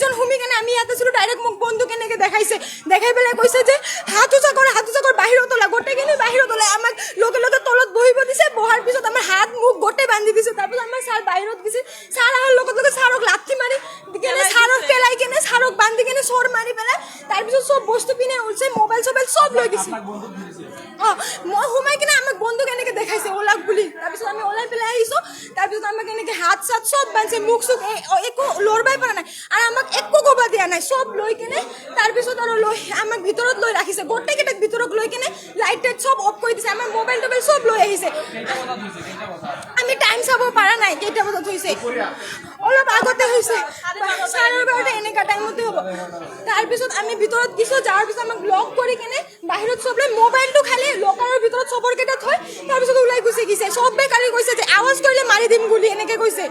একজন হুমি কেনে আমি ইয়াতে ছিল ডাইরেক্ট মোক বন্দুক এনেকে দেখাইছে দেখাই পেলাই কৈছে যে হাত উঁচা কৰ বাহিৰত ওলা গোটেইখিনি বাহিৰত ওলাই আমাক লগে লগে তলত বহিব দিছে বহাৰ পিছত আমাৰ হাত মুখ গোটেই বান্ধি দিছে তাৰপিছত আমাৰ ছাৰ বাহিৰত গৈছে ছাৰ আহাৰ লগে ছাৰক লাঠি মাৰি কেনে ছাৰক পেলাই কেনে ছাৰক বান্ধি কেনে চৰ মাৰি পেলাই তাৰপিছত চব বস্তু পিনে উলছে মোবাইল চবাইল চব লৈ গৈছে মই সোমাই কিনে আমাক বন্দুক এনেকে দেখাইছে ওলাক বুলি তাৰপিছত আমি ওলাই পেলাই আহিছোঁ তাৰপিছত আমাক এনেকে হাত চাত চব বান্ধিছে মুখ চুখ একো লৰবাই পৰা নাই আৰু আমাক একো ক'ব দিয়া নাই চব লৈ কেনে তাৰপিছত আৰু লৈ আমাক ভিতৰত লৈ ৰাখিছে গোটেইকেইটাক ভিতৰত লৈ কেনে লাইট টাইট চব অফ কৰি দিছে আমাৰ মোবাইল টোবাইল চব লৈ আহিছে আমি টাইম চাব পৰা নাই কেইটা বজাত হৈছে অলপ আগতে হৈছে 12:30 এনেকুৱা টাইমতে হ'ব তাৰপিছত আমি ভিতৰত গৈছোঁ যোৱাৰ পিছত আমাক লক কৰি কেনে বাহিৰত চব লৈ মোবাইলটো খালি লকাৰৰ ভিতৰত চবৰ কেইটা থৈ তাৰপিছত ওলাই গুচি গৈছে চব বেকাৰী কৈছে যে আৱাজ কৰিলে মাৰি দিম বুলি এনেকে কৈছে